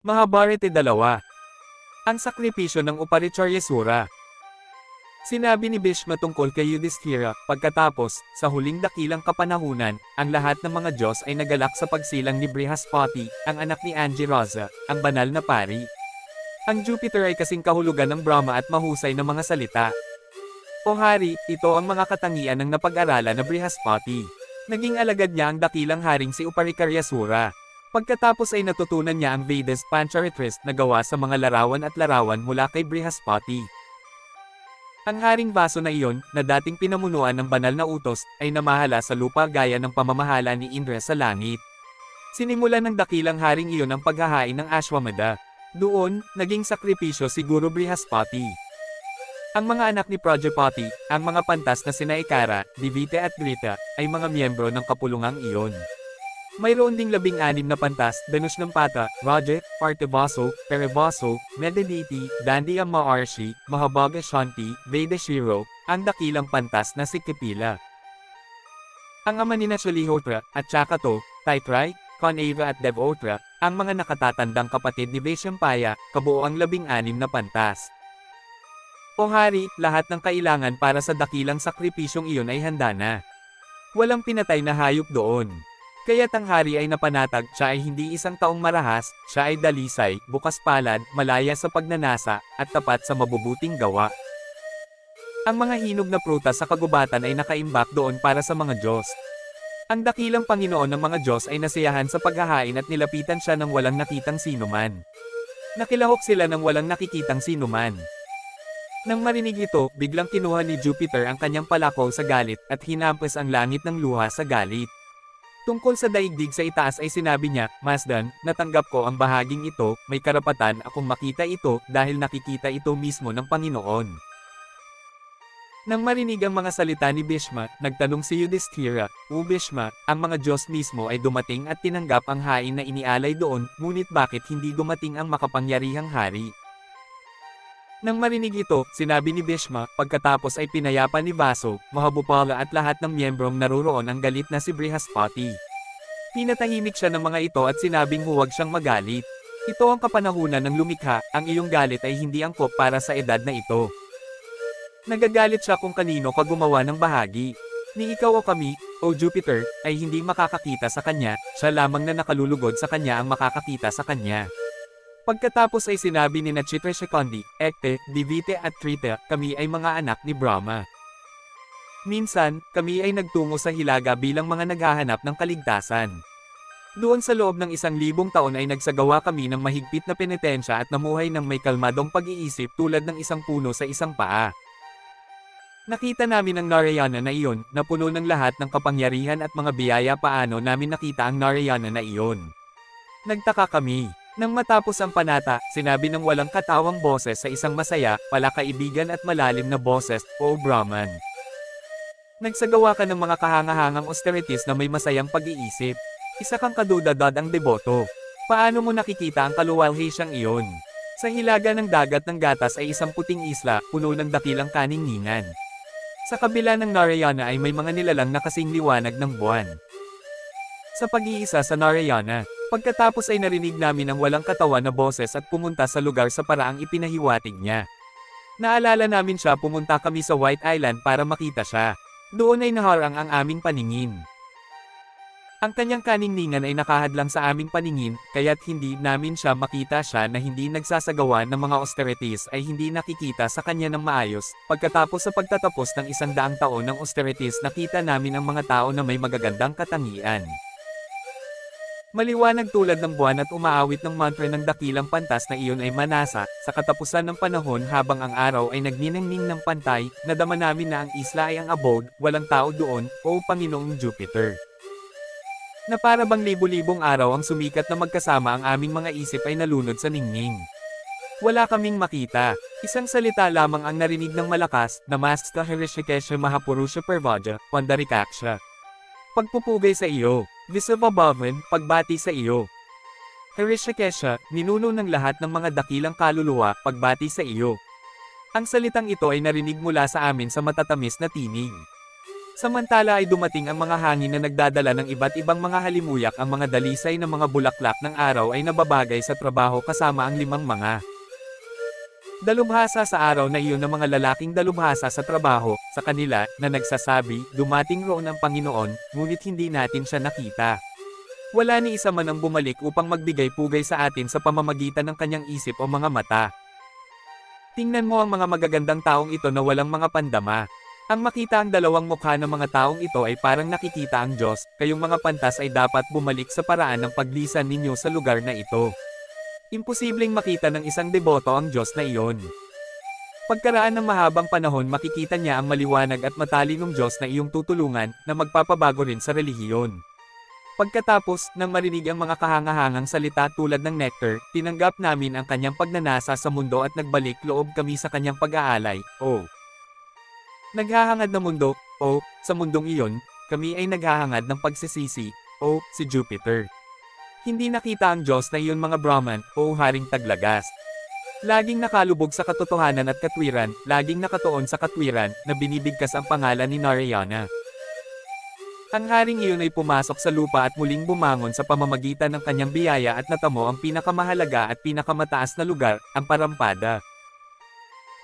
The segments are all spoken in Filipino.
Mahabharata 2. Ang sakripisyo ng Uparicharyasura. Sinabi ni Bhishma tungkol kay Yudhishthira, pagkatapos, sa huling dakilang kapanahunan, ang lahat ng mga Diyos ay nagalak sa pagsilang ni Brihaspati, ang anak ni Angirasa, ang banal na pari. Ang Jupiter ay kasing kahulugan ng Brahma at mahusay na mga salita. O hari, ito ang mga katangian ng napag-aralan na Brihaspati. Naging alagad niya ang dakilang haring si Uparicharyasura. Pagkatapos ay natutunan niya ang Vedas Pancharitrist na gawa sa mga larawan at larawan mula kay Brihaspati. Ang haring Vaso na iyon, na dating pinamunuan ng banal na utos, ay namahala sa lupa gaya ng pamamahala ni Indra sa langit. Sinimulan ng dakilang haring iyon ang paghahain ng Ashwamedha. Doon, naging sakripisyo si Guru Brihaspati. Ang mga anak ni Prajapati, ang mga pantas na sina Ikara, Divite at Grita, ay mga miyembro ng kapulungang iyon. Mayroon ding 16 na pantas, Danush ng Pata, Raja, Partavaso, Perivaso, Medaditi, Dandiya Maharshi, Mahabhaga Shanti, Vedashiro, ang dakilang pantas na si Kapila. Ang ama ni Shalihotra, at Chakato, Taitrai, Kaneva at Devotra, ang mga nakatatandang kapatid ni Vaishampaya, kabuoang 16 na pantas. O hari, lahat ng kailangan para sa dakilang sakripisyong iyon ay handa na. Walang pinatay na hayop doon. Kaya't ang hari ay napanatag, siya ay hindi isang taong marahas, siya ay dalisay, bukas palad, malaya sa pagnanasa, at tapat sa mabubuting gawa. Ang mga hinog na prutas sa kagubatan ay nakaimbak doon para sa mga Diyos. Ang dakilang Panginoon ng mga Diyos ay nasiyahan sa paghahain at nilapitan siya ng walang nakitang sinuman. Nakilahok sila ng walang nakikitang sinuman. Nang marinig ito, biglang kinuha ni Jupiter ang kanyang palakaw sa galit at hinampas ang langit ng luha sa galit. Tungkol sa daigdig sa itaas ay sinabi niya, Masdan, natanggap ko ang bahaging ito, may karapatan akong makita ito dahil nakikita ito mismo ng Panginoon. Nang marinig ang mga salita ni Bhishma, nagtanong si Yudhishthira, O Bhishma, ang mga Diyos mismo ay dumating at tinanggap ang hain na inialay doon, ngunit bakit hindi dumating ang makapangyarihang hari? Nang marinig ito, sinabi ni Bhishma, pagkatapos ay pinayapa ni Vaso, Mahabhupala at lahat ng miyembrong naroroon ang galit na si Brihaspati. Pinatahimik siya ng mga ito at sinabing huwag siyang magalit. Ito ang kapanahunan ng lumikha, ang iyong galit ay hindi angkop para sa edad na ito. Nagagalit siya kung kanino ka gumawa ng bahagi. Ni ikaw o kami, o Jupiter, ay hindi makakakita sa kanya, siya lamang na nakalulugod sa kanya ang makakakita sa kanya. Pagkatapos ay sinabi ni Chitrashakandi, Ekte, Divite at Trita, kami ay mga anak ni Brahma. Minsan, kami ay nagtungo sa Hilaga bilang mga naghahanap ng kaligtasan. Doon sa loob ng 1,000 taon ay nagsagawa kami ng mahigpit na penitensya at namuhay ng may kalmadong pag-iisip tulad ng isang puno sa isang paa. Nakita namin ang Narayana na iyon, na puno ng lahat ng kapangyarihan at mga biyaya. Paano namin nakita ang Narayana na iyon? Nagtaka kami. Nang matapos ang panata, sinabi ng walang katawang boses sa isang masaya, palakaibigan at malalim na boses, O Brahman. Nagsagawa ka ng mga kahangahangang austerities na may masayang pag-iisip. Isa kang kadudadad deboto. Paano mo nakikita ang kaluwalhasyang iyon? Sa hilaga ng dagat ng gatas ay isang puting isla, puno ng dakilang kaningningan. Sa kabila ng Narayana ay may mga nilalang na kasing liwanag ng buwan. Sa pag-iisa sa Narayana, pagkatapos ay narinig namin ang walang katawan na boses at pumunta sa lugar sa paraang ipinahiwatig niya. Naalala namin siya, pumunta kami sa White Island para makita siya. Doon ay naharang ang aming paningin. Ang kanyang kaningningan ay nakahadlang sa aming paningin, kaya't hindi namin siya makita. Siya na hindi nagsasagawa ng mga austerities ay hindi nakikita sa kanya ng maayos. Pagkatapos sa pagtatapos ng 100 taon ng austerities, nakita namin ang mga tao na may magagandang katangian. Maliwanag tulad ng buwan at umaawit ng mantra ng dakilang pantas na iyon ay Manasa. Sa katapusan ng panahon habang ang araw ay nagniningning ng pantay, nadama namin na ang isla ay ang abode, walang tao doon, o Panginoong Jupiter. Na para bang libu-libong araw ang sumikat na magkasama, ang aming mga isip ay nalunod sa ningning. Wala kaming makita. Isang salita lamang ang narinig ng malakas, Namaste Hrishikesha Mahapurusha Parvaja, Pandarikaksha. Pagpupugay sa iyo. Visavabavan, pagbati sa iyo. Hrishikesha, ninuno ng lahat ng mga dakilang kaluluwa, pagbati sa iyo. Ang salitang ito ay narinig mula sa amin sa matatamis na tinig. Samantala ay dumating ang mga hangin na nagdadala ng iba't ibang mga halimuyak. Ang mga dalisay ng mga bulaklak ng araw ay nababagay sa trabaho kasama ang 5 mga dalubhasa sa araw na iyon ng mga lalaking dalubhasa sa trabaho, sa kanila, na nagsasabi, dumating roon ang Panginoon, ngunit hindi natin siya nakita. Wala ni isa man ang bumalik upang magbigay pugay sa atin sa pamamagitan ng kanyang isip o mga mata. Tingnan mo ang mga magagandang taong ito na walang mga pandama. Ang makita ang dalawang mukha ng mga taong ito ay parang nakikita ang Diyos, kayong mga pantas ay dapat bumalik sa paraan ng paglisan ninyo sa lugar na ito. Imposibleng makita ng isang deboto ang Diyos na iyon. Pagkaraan ng mahabang panahon makikita niya ang maliwanag at matalinong Diyos na iyong tutulungan na magpapabago rin sa relihiyon. Pagkatapos, nang marinig ang mga kahangahangang salita tulad ng nectar, tinanggap namin ang kanyang pagnanasa sa mundo at nagbalik loob kami sa kanyang pag-aalay. Naghahangad na mundo, sa mundong iyon, kami ay naghahangad ng pagsisisi, si Jupiter. Hindi nakita ang Diyos na iyon mga Brahman, Haring Taglagas. Laging nakalubog sa katotohanan at katwiran, laging nakatuon sa katwiran, na binibigkas ang pangalan ni Narayana. Ang haring iyon ay pumasok sa lupa at muling bumangon sa pamamagitan ng kanyang biyaya at natamo ang pinakamahalaga at pinakamataas na lugar, ang Parampada.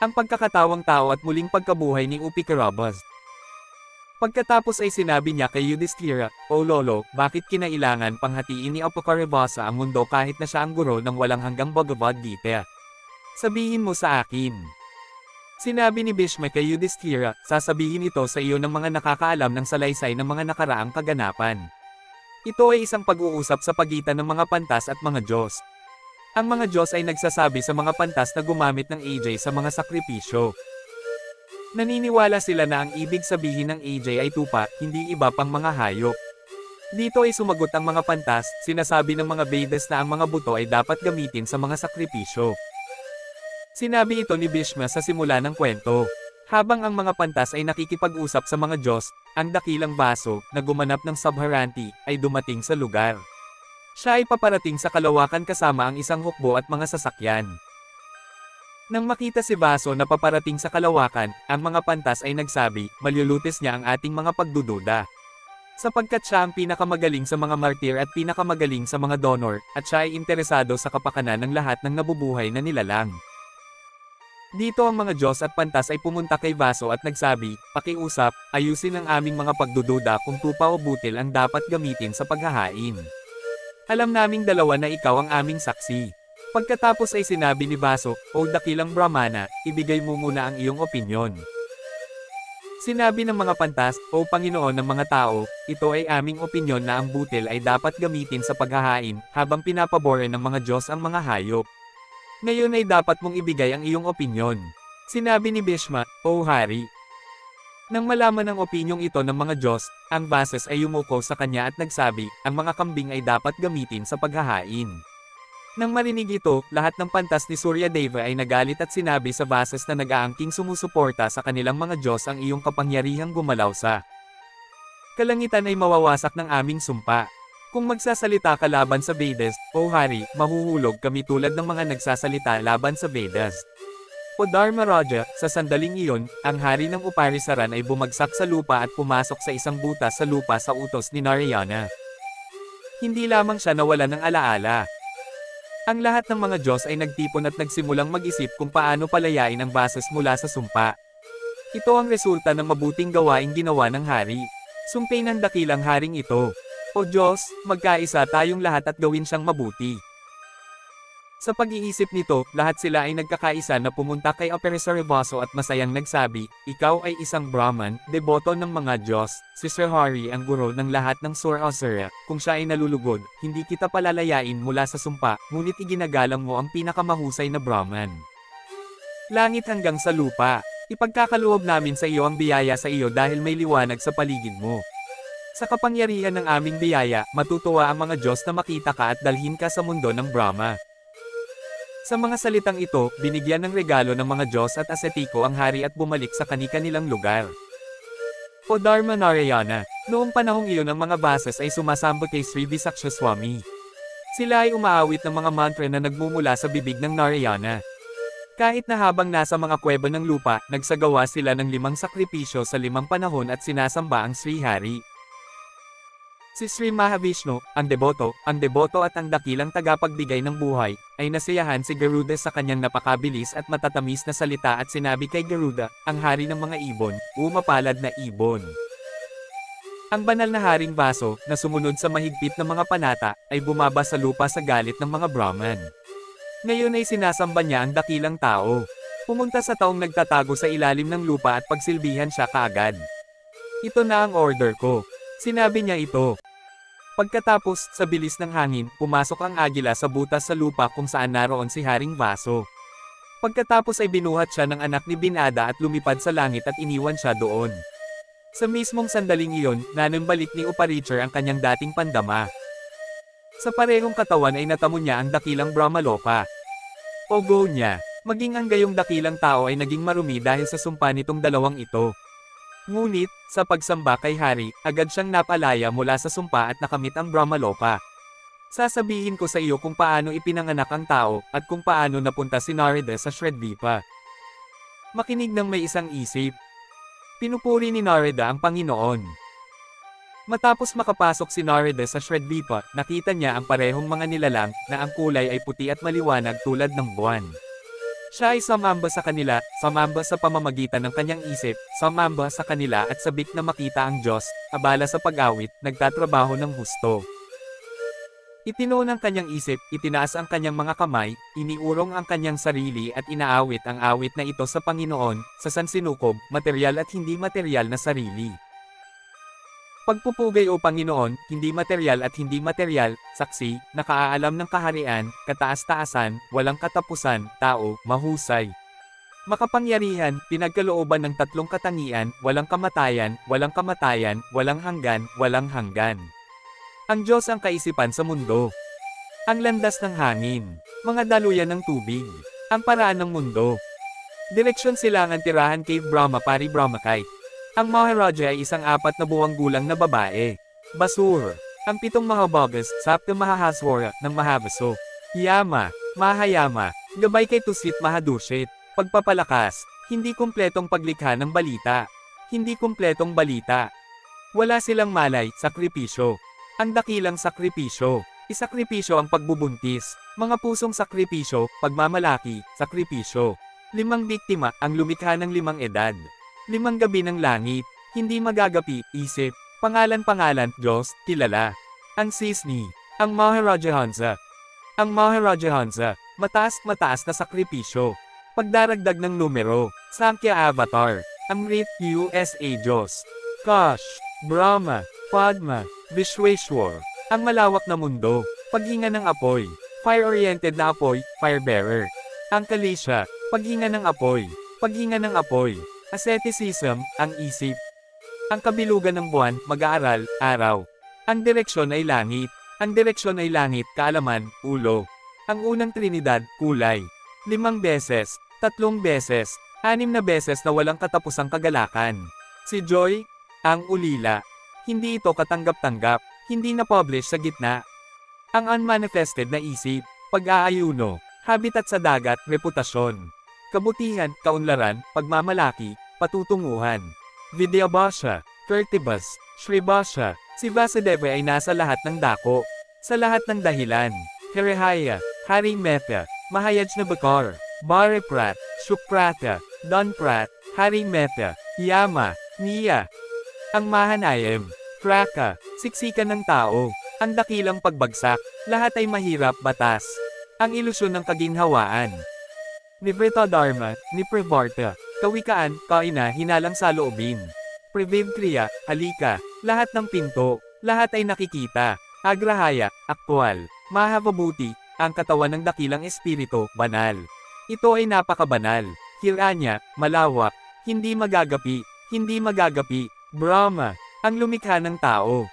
Ang pagkakatawang tao at muling pagkabuhay ni Upikarabas. Pagkatapos ay sinabi niya kay Yudhishthira, "O Lolo, bakit kinailangan panghatiin ni Upikarabasa ang mundo kahit na siya ang guro ng walang hanggang Bhagavad Gita? Sabihin mo sa akin." Sinabi ni Bhishma kay Yudhishthira, "Sasabihin ito sa iyo ng mga nakakaalam ng salaysay ng mga nakaraang kaganapan. Ito ay isang pag-uusap sa pagitan ng mga pantas at mga Diyos. Ang mga Diyos ay nagsasabi sa mga pantas na gumamit ng AJ sa mga sakripisyo. Naniniwala sila na ang ibig sabihin ng AJ ay tupa, hindi iba pang mga hayop. Dito ay sumagot ang mga pantas, sinasabi ng mga Vedas na ang mga buto ay dapat gamitin sa mga sakripisyo." Sinabi ito ni Bhishma sa simula ng kwento. Habang ang mga pantas ay nakikipag-usap sa mga Diyos, ang dakilang baso, na gumanap ng Sabharanti, ay dumating sa lugar. Siya ay paparating sa kalawakan kasama ang isang hukbo at mga sasakyan. Nang makita si Baso na paparating sa kalawakan, ang mga pantas ay nagsabi, "Malyulutis niya ang ating mga pagdududa. Sapagkat siya ang pinakamagaling sa mga martir at pinakamagaling sa mga donor, at siya ay interesado sa kapakanan ng lahat ng nabubuhay na nilalang." Dito ang mga Diyos at pantas ay pumunta kay Baso at nagsabi, "Pakiusap, ayusin ang aming mga pagdududa kung tupa o butil ang dapat gamitin sa paghahain. Alam naming dalawa na ikaw ang aming saksi." Pagkatapos ay sinabi ni Baso, "O dakilang Brahmana, ibigay mo muna ang iyong opinyon." Sinabi ng mga pantas, "O Panginoon ng mga tao, ito ay aming opinyon na ang butil ay dapat gamitin sa paghahain, habang pinapabore ng mga Diyos ang mga hayop. Ngayon ay dapat mong ibigay ang iyong opinyon." Sinabi ni Bhishma, "O Hari." Nang malaman ang opinyong ito ng mga Diyos, ang Vases ay yumuko sa kanya at nagsabi, ang mga kambing ay dapat gamitin sa paghahain. Nang marinig ito, lahat ng pantas ni Suryadeva ay nagalit at sinabi sa Vases na nag-aangking sumusuporta sa kanilang mga Diyos ang iyong kapangyarihang gumalaw sa kalangitan ay mawawasak ng aming sumpa. Kung magsasalita ka laban sa Vedas, O Hari, mahuhulog kami tulad ng mga nagsasalita laban sa Vedas. O Dharmaraja, sa sandaling iyon, ang hari ng Uparisaran ay bumagsak sa lupa at pumasok sa isang butas sa lupa sa utos ni Narayana. Hindi lamang siya nawala ng alaala. Ang lahat ng mga Diyos ay nagtipon at nagsimulang mag-isip kung paano palayain ang Vases mula sa sumpa. Ito ang resulta ng mabuting gawaing ginawa ng hari. Sumpay ng dakilang haring ito, "O Diyos, magkaisa tayong lahat at gawin siyang mabuti." Sa pag-iisip nito, lahat sila ay nagkakaisa na pumunta kay Upikarabasa at masayang nagsabi, "Ikaw ay isang Brahman, deboto ng mga Diyos, si Sir Hari ang guro ng lahat ng Surasura. Kung siya ay nalulugod, hindi kita palalayain mula sa sumpa, ngunit iginagalang mo ang pinakamahusay na Brahman. Langit hanggang sa lupa, ipagkakaloob namin sa iyo ang biyaya sa iyo dahil may liwanag sa paligid mo. Sa kapangyarihan ng aming biyaya, matutuwa ang mga Diyos na makita ka at dalhin ka sa mundo ng Brahma." Sa mga salitang ito, binigyan ng regalo ng mga Diyos at asetiko ang hari at bumalik sa kani-kanilang lugar. O Dharma Narayana, noong panahong iyon ang mga Vases ay sumasamba kay Sri Visakshaswami. Sila ay umaawit ng mga mantra na nagmumula sa bibig ng Narayana. Kahit na habang nasa mga kuweba ng lupa, nagsagawa sila ng 5 sakripisyo sa 5 panahon at sinasamba ang Sri Hari. Si Sri Mahavishnu, ang deboto at ang dakilang tagapagbigay ng buhay, ay nasiyahan si Garuda sa kanyang napakabilis at matatamis na salita at sinabi kay Garuda, ang hari ng mga ibon, mapalad na ibon. Ang banal na haring Vaso, na sumunod sa mahigpit na mga panata, ay bumaba sa lupa sa galit ng mga Brahman. Ngayon ay sinasamba niya ang dakilang tao. Pumunta sa taong nagtatago sa ilalim ng lupa at pagsilbihan siya kaagad. Ito na ang order ko. Sinabi niya ito. Pagkatapos, sa bilis ng hangin, pumasok ang agila sa butas sa lupa kung saan naroon si Haring Vaso. Pagkatapos ay binuhat siya ng anak ni Binada at lumipad sa langit at iniwan siya doon. Sa mismong sandaling iyon, nanumbalik ni Uparicher ang kanyang dating pandama. Sa parehong katawan ay natamo niya ang dakilang Brahmaloka. Ogo niya, maging ang gayong dakilang tao ay naging marumi dahil sa sumpa nitong dalawang ito. Ngunit, sa pagsamba kay Hari, agad siyang napalaya mula sa sumpa at nakamit ang Brahmaloka. Sasabihin ko sa iyo kung paano ipinanganak ang tao, at kung paano napunta si Narada sa Shredvipa. Makinig ng may isang isip. Pinupuri ni Narada ang Panginoon. Matapos makapasok si Narada sa Shredvipa, nakita niya ang parehong mga nilalang, na ang kulay ay puti at maliwanag tulad ng buwan. Siya ay sumamba sa kanila, sumamba sa pamamagitan ng kanyang isip, sumamba sa kanila at sabik na makita ang Diyos, abala sa pag-awit, nagtatrabaho ng husto. Itinuon ang kanyang isip, itinaas ang kanyang mga kamay, iniurong ang kanyang sarili at inaawit ang awit na ito sa Panginoon, sa sansinukob, material at hindi material na sarili. Pagpupugay o Panginoon, hindi material at hindi material, saksi, nakaalam ng kaharian, kataas-taasan, walang katapusan, tao, mahusay. Makapangyarihan, pinagkalooban ng 3 katangian, walang kamatayan, walang hanggan. Ang Diyos ang kaisipan sa mundo. Ang landas ng hangin, mga daluyan ng tubig, ang paraan ng mundo. Direksyon silangan tirahan Cave Brahma Pari Brahmakite. Ang Maharaja ay isang 4 na buwang gulang na babae. Basur. Ang 7 Mahabogas, Sapta Mahahaswara, ng Mahavaso. Yama. Mahayama. Gabay kay Tusit Mahadushit. Pagpapalakas. Hindi kumpletong paglikha ng balita. Hindi kumpletong balita. Wala silang malay, sakripisyo. Ang dakilang sakripisyo. Isakripisyo ang pagbubuntis. Mga pusong sakripisyo, pagmamalaki, sakripisyo. 5 biktima, ang lumikha ng 5 edad. 5 gabi ng langit, hindi magagapi, isip, pangalan, Diyos, kilala. Ang Sisni, ang Maharaja Hansa. Ang Maharaja Hansa, mataas na sakripisyo. Pagdaragdag ng numero, Sankhya Avatar, Amrit USA Diyos. Kash, Brahma, Padma, Vishweshwar, ang malawak na mundo, paghinga ng apoy, fire-oriented na apoy, firebearer. Ang Kalisha, paghinga ng apoy, Asceticism, ang isip. Ang kabilugan ng buwan, mag-aaral, araw. Ang direksyon ay langit, kaalaman, ulo. Ang unang Trinidad, kulay. 5 beses, 3 beses, 6 na beses na walang katapusang kagalakan. Si Joy, ang ulila. Hindi ito katanggap-tanggap, hindi na-publish sa gitna. Ang unmanifested na isip, pag-aayuno, habitat sa dagat, reputasyon. Kabutihan, kaunlaran, pagmamalaki, patutunguhan. Vidyabhasha, Kirtibas, Shribhasha, si Vasudeva ay nasa lahat ng dako. Sa lahat ng dahilan. Hirihaya, Haring Metha, Mahayaj na Bakar, Bariprat, Shukrata, Donprat, Haring Metha, Yama, Niya. Ang Mahanayam, Kraka, siksikan ng tao, ang dakilang pagbagsak, lahat ay mahirap batas. Ang ilusyon ng kaginhawaan. Nivrita Dharma, Niprivarta, kawikaan, kaina, hinalang sa loobin. Previv Kriya, halika, lahat ng pinto, lahat ay nakikita. Agrahaya, aktwal. Mahavabuti, ang katawan ng dakilang espiritu, banal. Ito ay napakabanal. Hiranya, malawak, hindi magagapi. Brahma, ang lumikha ng tao.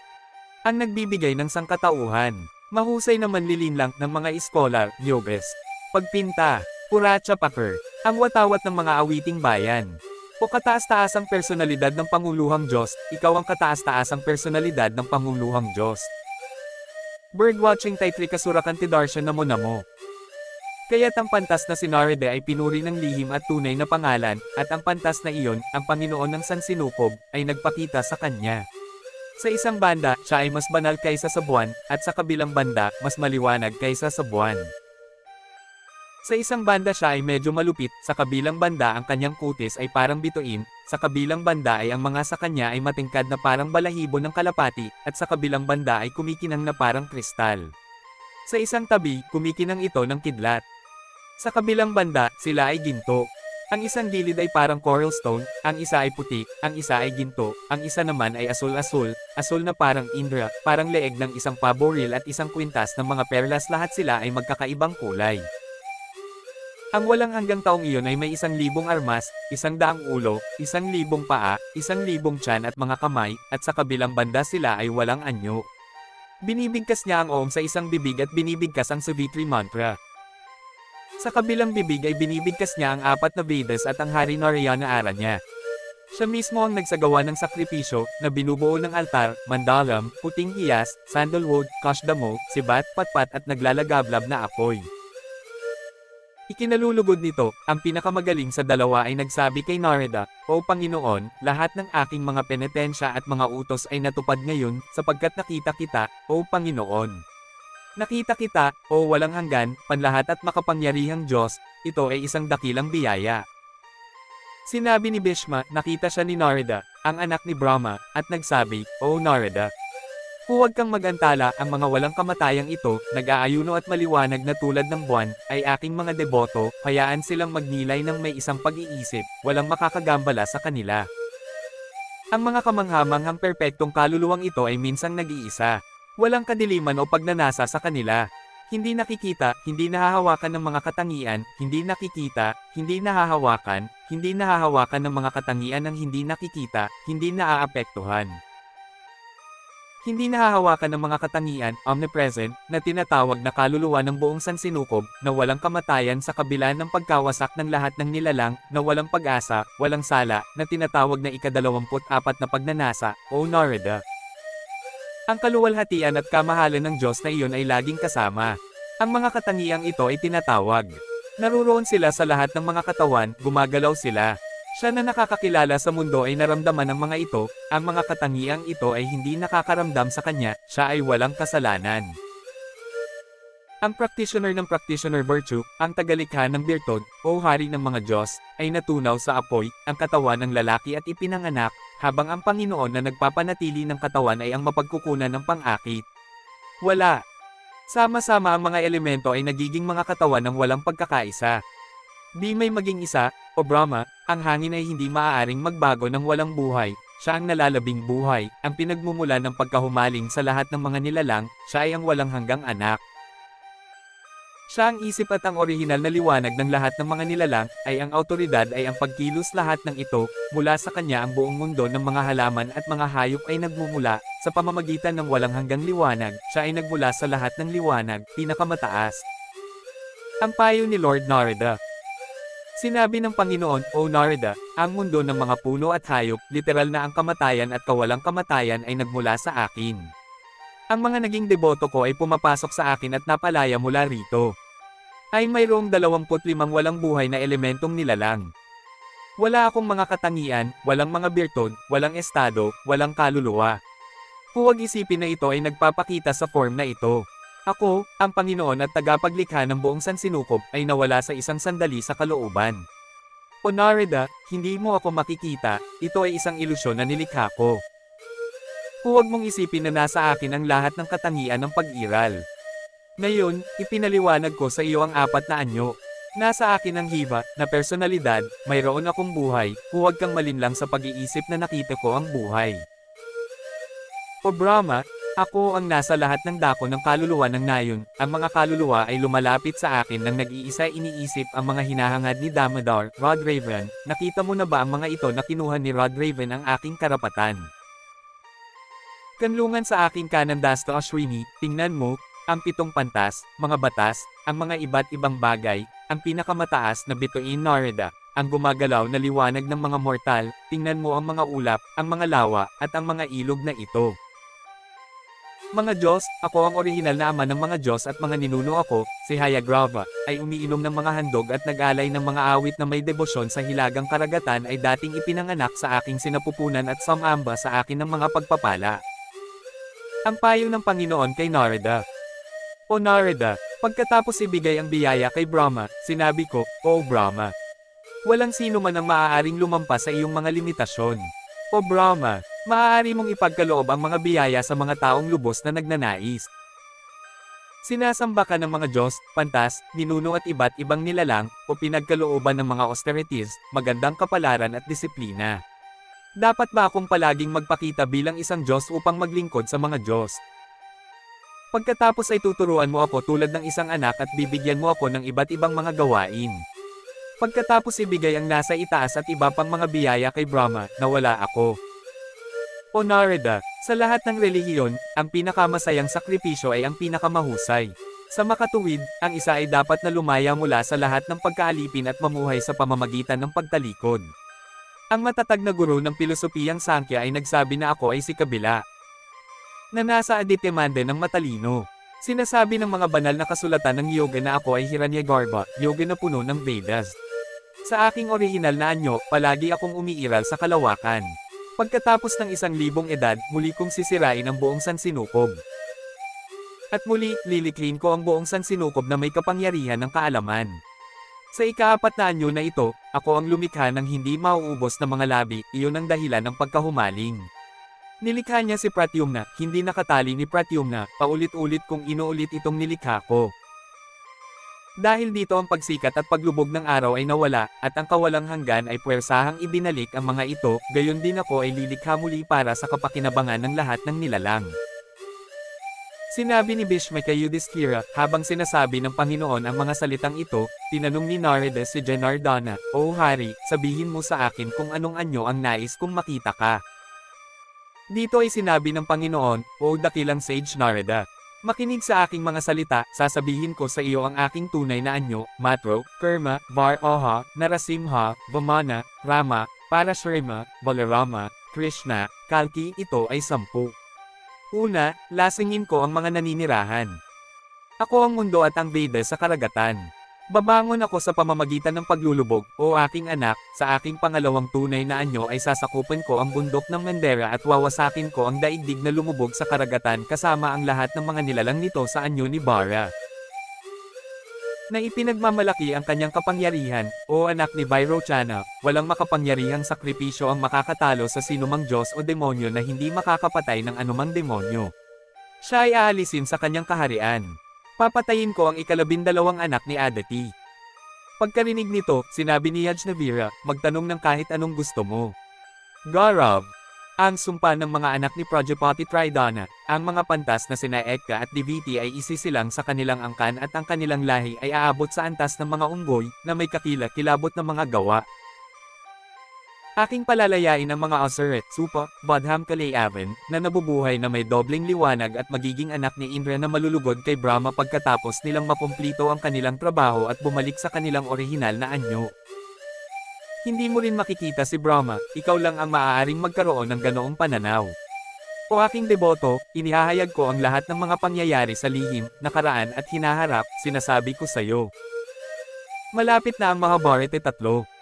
Ang nagbibigay ng sangkatauhan. Mahusay na manlilinlang ng mga iskolar, yogis. Pagpinta. Puracha Paker, ang watawat ng mga awiting bayan. O kataas-taasang personalidad ng Panguluhang Diyos, ikaw ang kataas-taasang personalidad ng Panguluhang Diyos. Birdwatching Taitrika Surakantidarshan Namo Namo. Kaya't ang pantas na si Narada ay pinuri ng lihim at tunay na pangalan, at ang pantas na iyon, ang Panginoon ng Sansinukob, ay nagpakita sa kanya. Sa isang banda, siya ay mas banal kaysa sa buwan, at sa kabilang banda, mas maliwanag kaysa sa buwan. Sa isang banda siya ay medyo malupit, sa kabilang banda ang kanyang kutis ay parang bituin, sa kabilang banda ay ang mga sa kanya ay matingkad na parang balahibo ng kalapati, at sa kabilang banda ay kumikinang na parang kristal. Sa isang tabi, kumikinang ito ng kidlat. Sa kabilang banda, sila ay ginto. Ang isang gilid ay parang coral stone, ang isa ay puti, ang isa ay ginto, ang isa naman ay asul-asul, asul na parang indra, parang leeg ng isang paboril at isang kwintas ng mga perlas, lahat sila ay magkakaibang kulay. Ang walang hanggang taong iyon ay may 1,000 armas, 100 ulo, 1,000 paa, 1,000 tiyan at mga kamay, at sa kabilang banda sila ay walang anyo. Binibigkas niya ang Om sa isang bibig at binibigkas ang Savitri mantra. Sa kabilang bibig ay binibigkas niya ang 4 na Vedas at ang Hari Narayana ara niya. Siya mismo ang nagsagawa ng sakripisyo, na binubuo ng altar, mandalam, puting hiyas, sandalwood, kashdamo, sibat, patpat at naglalagablab na apoy. Ikinalulugod nito, ang pinakamagaling sa dalawa ay nagsabi kay Narada, "O Panginoon, lahat ng aking mga penitensya at mga utos ay natupad ngayon, sapagkat nakita kita, O Panginoon. Nakita kita, O walang hanggan, panlahat at makapangyarihang Diyos, ito ay isang dakilang biyaya." Sinabi ni Bhishma, nakita siya ni Narada, ang anak ni Brahma, at nagsabi, "O Narada, huwag kang mag-antala, ang mga walang kamatayang ito, nag-aayuno at maliwanag na tulad ng buwan, ay aking mga deboto, hayaan silang magnilay ng may isang pag-iisip, walang makakagambala sa kanila. Ang mga kamanghamanghang perpektong kaluluwang ito ay minsang nag-iisa. Walang kadiliman o pagnanasa sa kanila. Hindi nakikita, hindi nahahawakan ng mga katangian, hindi nakikita, hindi nahahawakan, hindi nahahawakan ng mga katangian ng hindi nakikita, hindi naaapektuhan. Hindi nahahawakan ng mga katangian, omnipresent, na tinatawag na kaluluwa ng buong sansinukob, na walang kamatayan sa kabila ng pagkawasak ng lahat ng nilalang, na walang pag-asa, walang sala, na tinatawag na ika-24 na pagnanasa, O Narada. Ang kaluwalhatian at kamahalan ng Diyos na iyon ay laging kasama. Ang mga katangiang ito ay tinatawag. Naruroon sila sa lahat ng mga katawan, gumagalaw sila. Siya na nakakakilala sa mundo ay naramdaman ng mga ito, ang mga katangiang ito ay hindi nakakaramdam sa kanya, siya ay walang kasalanan. Ang practitioner ng practitioner virtue, ang tagalikha ng birtod, o hari ng mga Diyos, ay natunaw sa apoy, ang katawan ng lalaki at ipinanganak, habang ang Panginoon na nagpapanatili ng katawan ay ang mapagkukunan ng pang-akit. Wala. Sama-sama ang mga elemento ay nagiging mga katawan ng walang pagkakaisa. Di may maging isa, o Brahma, ang hangin ay hindi maaaring magbago ng walang buhay, siya ang nalalabing buhay, ang pinagmumula ng pagkahumaling sa lahat ng mga nilalang, siya ay ang walang hanggang anak. Siya ang isip at ang orihinal na liwanag ng lahat ng mga nilalang, ay ang awtoridad ay ang pagkilos lahat ng ito, mula sa kanya ang buong mundo ng mga halaman at mga hayop ay nagmumula, sa pamamagitan ng walang hanggang liwanag, siya ay nagmula sa lahat ng liwanag, pinakamataas. Ang payo ni Lord Narada. Sinabi ng Panginoon, O Narada, ang mundo ng mga puno at hayop, literal na ang kamatayan at kawalang kamatayan ay nagmula sa akin. Ang mga naging deboto ko ay pumapasok sa akin at napalaya mula rito. Ay mayroong 25 walang buhay na elementong nilalang. Wala akong mga katangian, walang mga birtod, walang estado, walang kaluluwa. Huwag isipin na ito ay nagpapakita sa form na ito. Ako, ang Panginoon at tagapaglikha ng buong sansinukob, ay nawala sa isang sandali sa kalooban. O Narada, hindi mo ako makikita, ito ay isang ilusyon na nilikha ko. Huwag mong isipin na nasa akin ang lahat ng katangian ng pag-iral. Ngayon, ipinaliwanag ko sa iyo ang 4 na anyo. Nasa akin ang hiba, na personalidad, mayroon akong buhay, huwag kang malinlang sa pag-iisip na nakita ko ang buhay. O Brahma, ako ang nasa lahat ng dako ng kaluluwa ng nayon, ang mga kaluluwa ay lumalapit sa akin nang nag-iisa iniisip ang mga hinahangad ni Damodar, Rod Raven, nakita mo na ba ang mga ito na kinuha ni Rod Raven ang aking karapatan? Kanlungan sa aking kanan Dasto Ashwini, tingnan mo, ang 7 pantas, mga batas, ang mga iba't ibang bagay, ang pinakamataas na bituin Narada, ang gumagalaw na liwanag ng mga mortal, tingnan mo ang mga ulap, ang mga lawa, at ang mga ilog na ito. Mga Diyos, ako ang orihinal na ama ng mga Diyos at mga ninuno ako, si Hayagrava, ay umiinom ng mga handog at nag-alay ng mga awit na may debosyon sa hilagang karagatan ay dating ipinanganak sa aking sinapupunan at sumamba sa akin ng mga pagpapala. Ang payo ng Panginoon kay Narada. O Narada, pagkatapos ibigay ang biyaya kay Brahma, sinabi ko, O Brahma, walang sino man ang maaaring lumampas sa iyong mga limitasyon. O Brahma, maaari mong ipagkaloob ang mga biyaya sa mga taong lubos na nagnanais. Sinasamba ka ng mga Diyos, pantas, ninuno at iba't ibang nilalang, o pinagkalooban ng mga austerities, magandang kapalaran at disiplina. Dapat ba akong palaging magpakita bilang isang Diyos upang maglingkod sa mga Diyos? Pagkatapos ay tuturuan mo ako tulad ng isang anak at bibigyan mo ako ng iba't ibang mga gawain. Pagkatapos ibigay ang nasa itaas at iba pang mga biyaya kay Brahma, nawala ako. O Narada, sa lahat ng relihiyon, ang pinakamasayang sakripisyo ay ang pinakamahusay. Sa makatuwid, ang isa ay dapat na lumaya mula sa lahat ng pagkaalipin at mamuhay sa pamamagitan ng pagtalikod. Ang matatag na guro ng pilosopiyang Sankhya ay nagsabi na ako ay si Kabila, na nasa aditemande ng matalino. Sinasabi ng mga banal na kasulatan ng yoga na ako ay Hiranyagarbha, yoga na puno ng Vedas. Sa aking orihinal na anyo, palagi akong umiiral sa kalawakan. Pagkatapos ng 1,000 edad, muli kong sisirain ang buong sansinukob. At muli, lilikhin ko ang buong sansinukob na may kapangyarihan ng kaalaman. Sa ika-4 na anyo na ito, ako ang lumikha ng hindi mauubos na mga labi, iyon ang dahilan ng pagkahumaling. Nilikha niya si Pratyumna, hindi nakatali ni Pratyumna, paulit-ulit kong inuulit itong nilikha ko. Dahil dito ang pagsikat at paglubog ng araw ay nawala, at ang kawalang hanggan ay puwersahang ibinalik ang mga ito, gayon din ako ay lilikha muli para sa kapakinabangan ng lahat ng nilalang. Sinabi ni Bhishma kay Yudhishthira, habang sinasabi ng Panginoon ang mga salitang ito, tinanong ni Narada si Janardana, O Hari, sabihin mo sa akin kung anong anyo ang nais kong makita ka. Dito ay sinabi ng Panginoon, O dakilang sage Narada, makinig sa aking mga salita, sasabihin ko sa iyo ang aking tunay na anyo, Matro, Kurma, Var-oha, Narasimha, Vamana, Rama, Parashrama, Balarama, Krishna, Kalki, ito ay 10. Una, lasingin ko ang mga naninirahan. Ako ang mundo at ang Veda sa karagatan. Babangon ako sa pamamagitan ng paglulubog, o aking anak, sa aking pangalawang tunay na anyo ay sasakupan ko ang bundok ng Mandera at wawasakin ko ang daigdig na lumubog sa karagatan kasama ang lahat ng mga nilalang nito sa anyo ni Bara. Na ipinagmamalaki ang kanyang kapangyarihan, o anak ni Vairochana, walang makapangyarihang sakripisyo ang makakatalo sa sinumang Diyos o demonyo na hindi makakapatay ng anumang demonyo. Siya ay aalisin sa kanyang kaharian. Papatayin ko ang 12 anak ni Aditi. Pagkarinig nito, sinabi ni Yajnavira, magtanong ng kahit anong gusto mo. Gaurav, ang sumpa ng mga anak ni Prajapati Tridana, ang mga pantas na sina Ekka at Diviti ay isisilang sa kanilang angkan at ang kanilang lahi ay aabot sa antas ng mga unggoy, na may kakila-kilabot na mga gawa. Aking palalayain ang mga Asuret, Supa, Vadham Kalayavan, na nabubuhay na may dobleng liwanag at magiging anak ni Indra na malulugod kay Brahma pagkatapos nilang makumplito ang kanilang trabaho at bumalik sa kanilang orihinal na anyo. Hindi mo rin makikita si Brahma, ikaw lang ang maaaring magkaroon ng ganoong pananaw. O aking deboto, inihahayag ko ang lahat ng mga pangyayari sa lihim, nakaraan at hinaharap, sinasabi ko sa iyo. Malapit na ang Mahabharata 3.